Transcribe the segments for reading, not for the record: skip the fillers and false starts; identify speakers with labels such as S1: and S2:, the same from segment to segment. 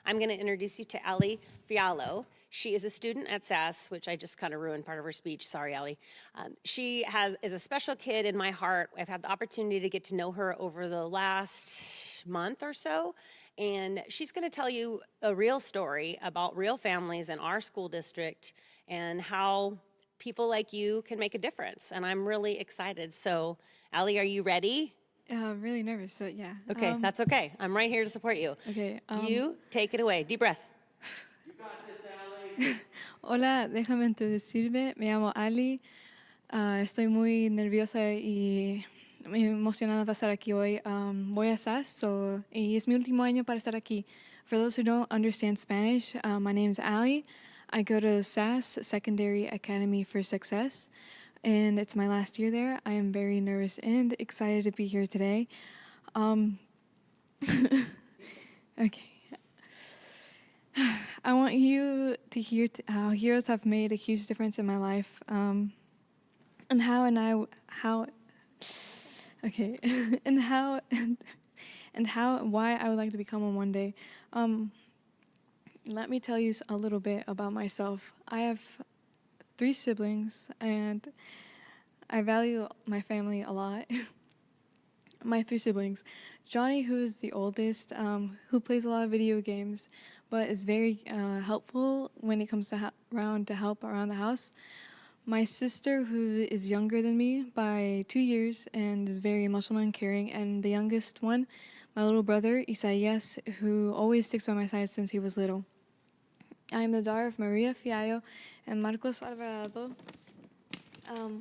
S1: I'm going to introduce you to Allie Fiallo. She is a student at SAS, which I just kind of ruined part of her speech. Sorry, Allie. She is a special kid in my heart. I've had the opportunity to get to know her over the last month or so, and she's going to tell you a real story about real families in our school district and how people like you can make a difference. And I'm really excited. So, Allie, are you ready?
S2: Really nervous, but yeah.
S1: Okay, that's okay. I'm right here to support you.
S2: Okay.
S1: You take it away. Deep breath.
S2: Hola, déjame introducirme. Me llamo Ali. Estoy muy nerviosa y muy emocionada para estar aquí hoy. Voy a SAS, y es mi último año para estar aquí. For those who don't understand Spanish, my name is Ali. I go to SAS Secondary Academy for Success, and it's my last year there. I am very nervous and excited to be here today. Okay. I want you to hear how heroes have made a huge difference in my life, and and why I would like to become one day. Let me tell you a little bit about myself. I have 3 siblings, and I value my family a lot. My 3 siblings. Johnny, who is the oldest, who plays a lot of video games, but is very helpful when it comes to help around the house. My sister, who is younger than me by 2 years and is very emotional and caring. And the youngest one, my little brother, Isaías, who always sticks by my side since he was little. I am the daughter of Maria Fiallo and Marcos Alvarado.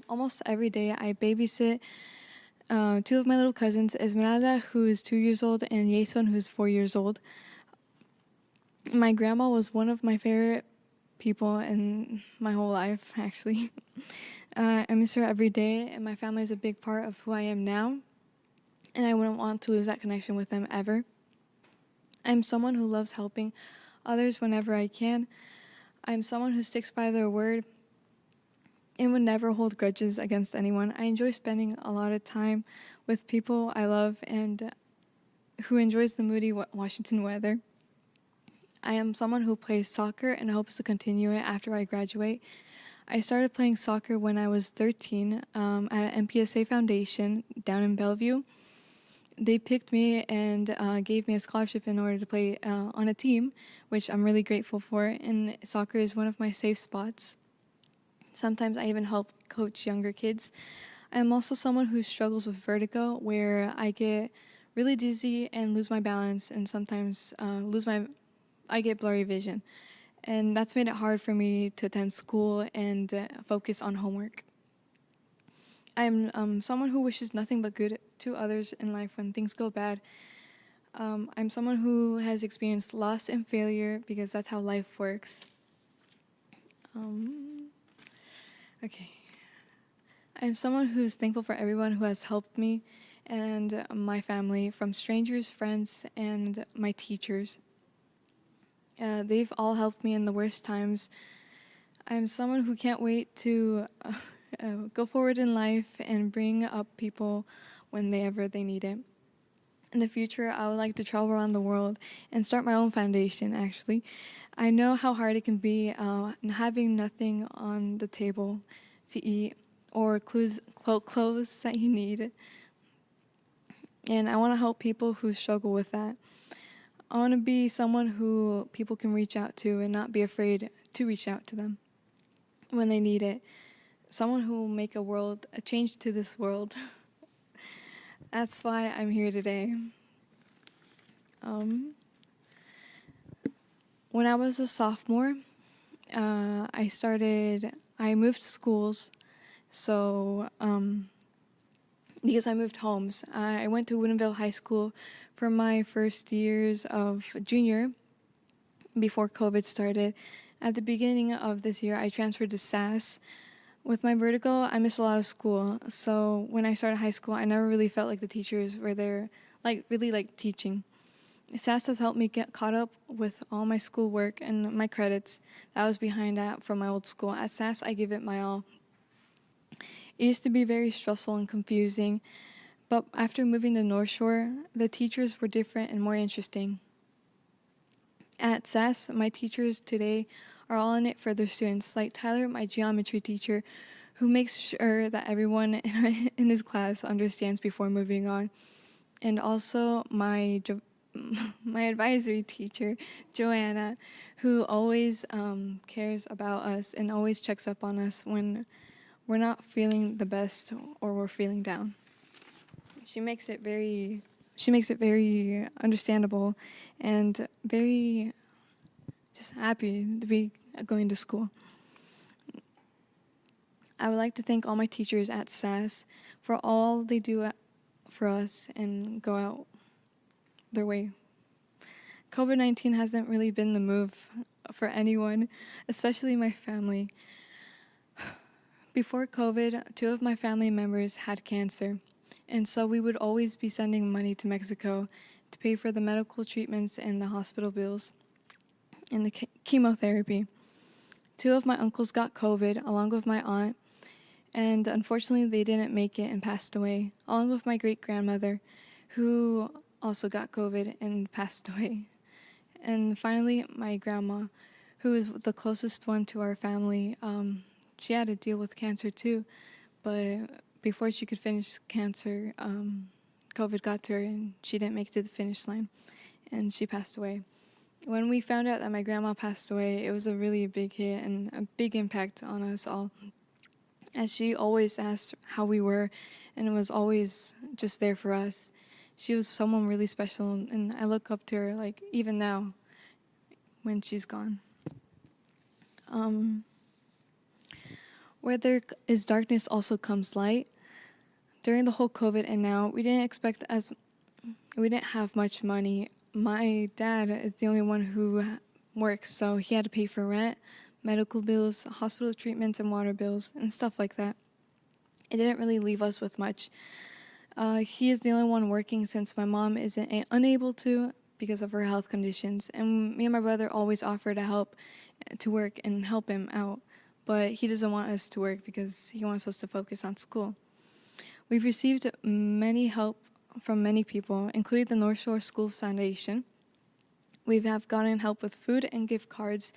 S2: Almost every day I babysit 2 of my little cousins, Esmeralda, who is 2 years old, and Jason, who is 4 years old. My grandma was one of my favorite people in my whole life, actually. I miss her every day, and my family is a big part of who I am now, and I wouldn't want to lose that connection with them ever. I'm someone who loves helping others whenever I can. I'm someone who sticks by their word and would never hold grudges against anyone. I enjoy spending a lot of time with people I love and who enjoys the moody Washington weather. I am someone who plays soccer and hopes to continue it after I graduate. I started playing soccer when I was 13 at an MPSA foundation down in Bellevue. They picked me and gave me a scholarship in order to play on a team, which I'm really grateful for, and soccer is one of my safe spots. Sometimes I even help coach younger kids. I'm also someone who struggles with vertigo, where I get really dizzy and lose my balance, and sometimes I get blurry vision. And that's made it hard for me to attend school and focus on homework. I'm someone who wishes nothing but good to others in life when things go bad. I'm someone who has experienced loss and failure because that's how life works. Okay. I'm someone who's thankful for everyone who has helped me and my family, from strangers, friends, and my teachers. They've all helped me in the worst times. I'm someone who can't wait to go forward in life and bring up people whenever they need it. In the future, I would like to travel around the world and start my own foundation, actually. I know how hard it can be having nothing on the table to eat or clothes that you need. And I want to help people who struggle with that. I want to be someone who people can reach out to and not be afraid to reach out to them when they need it. Someone who will make a change to this world. That's why I'm here today. When I was a sophomore, I moved schools, so because I moved homes. I went to Woodinville High School for my first years of junior before COVID started. At the beginning of this year, I transferred to SAS. With my vertigo, I missed a lot of school, so when I started high school, I never really felt like the teachers were there, really teaching. SAS has helped me get caught up with all my schoolwork and my credits that I was behind at from my old school. At SAS, I give it my all. It used to be very stressful and confusing, but after moving to North Shore, the teachers were different and more interesting. At SAS, my teachers today are all in it for their students, like Tyler, my geometry teacher, who makes sure that everyone in his class understands before moving on. And also my advisory teacher, Joanna, who always cares about us and always checks up on us when we're not feeling the best or we're feeling down. She makes it very understandable and very just happy to be going to school. I would like to thank all my teachers at SAS for all they do for us and go out their way. COVID-19 hasn't really been the move for anyone, especially my family. Before COVID, 2 of my family members had cancer, and so we would always be sending money to Mexico to pay for the medical treatments and the hospital bills and the chemotherapy. 2 of my uncles got COVID, along with my aunt, and unfortunately they didn't make it and passed away, along with my great-grandmother, who also got COVID and passed away. And finally, my grandma, who is the closest one to our family. She had to deal with cancer too, but before she could finish cancer, COVID got to her and she didn't make it to the finish line, and she passed away. When we found out that my grandma passed away, it was a really big hit and a big impact on us all, as she always asked how we were and was always just there for us. She was someone really special, and I look up to her, like, even now when she's gone. Where there is darkness also comes light. During the whole COVID and now, we didn't have much money. My dad is the only one who works, so he had to pay for rent, medical bills, hospital treatments, and water bills, and stuff like that. It didn't really leave us with much. He is the only one working since my mom isn't unable to because of her health conditions, and me and my brother always offer to work and help him out, but he doesn't want us to work because he wants us to focus on school. We've received many help from many people, including the North Shore Schools Foundation. We have gotten help with food and gift cards,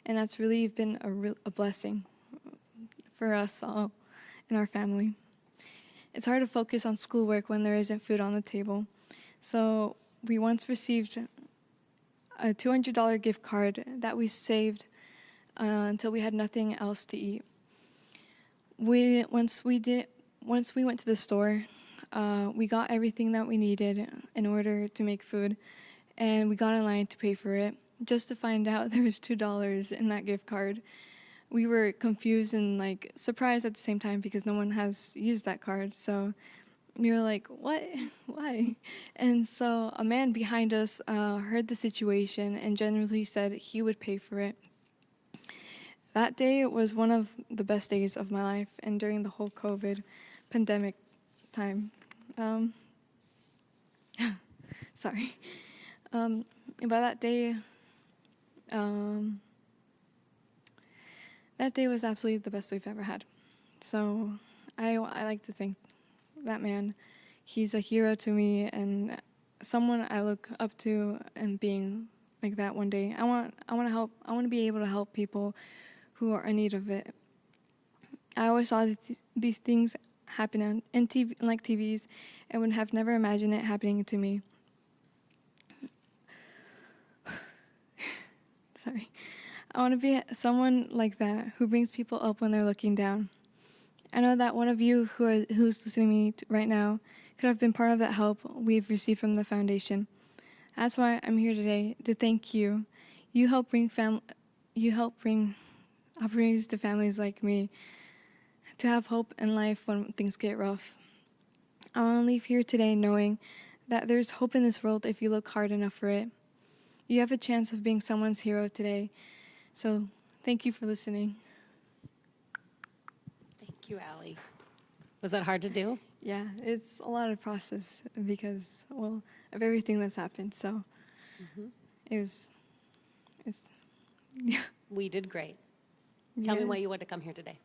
S2: and that's really been a blessing for us all in our family. It's hard to focus on schoolwork when there isn't food on the table. So we once received a $200 gift card that we saved until we had nothing else to eat. Once we went to the store, we got everything that we needed in order to make food, and we got in line to pay for it, just to find out there was $2 in that gift card. We were confused and surprised at the same time because no one has used that card. So we were like, what? Why? And so a man behind us heard the situation and generously said he would pay for it. That day was one of the best days of my life, and during the whole COVID pandemic time. Sorry. But that day was absolutely the best we've ever had. So I like to thank that man. He's a hero to me and someone I look up to, and being like that one day. I want to be able to help people who are in need of it. I always saw these things happen on TV, like TVs, and would have never imagined it happening to me. Sorry. I want to be someone like that, who brings people up when they're looking down. I know that one of you who's listening to me right now could have been part of that help we've received from the foundation. That's why I'm here today, to thank you. You help bring opportunities to families like me to have hope in life when things get rough. I want to leave here today knowing that there's hope in this world if you look hard enough for it. You have a chance of being someone's hero today. So thank you for listening.
S1: Thank you, Allie. Was that hard to do?
S2: Yeah, it's a lot of process because, of everything that's happened. So it's, yeah.
S1: We did great. Tell me why you wanted to come here today.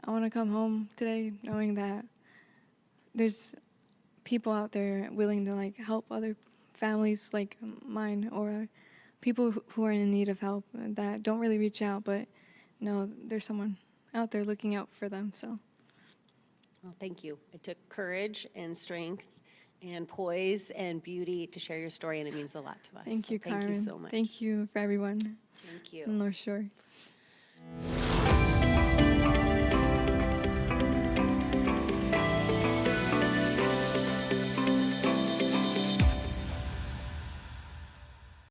S2: I want to come home today knowing that there's people out there willing to help other families like mine, or people who are in need of help that don't really reach out, but know there's someone out there looking out for them. So
S1: Well, thank you. It took courage and strength and poise and beauty to share your story, and it means a lot to us.
S2: thank you,
S1: So
S2: Carmen.
S1: Thank you so much.
S2: Thank you for everyone
S1: Thank you.
S2: in North Shore.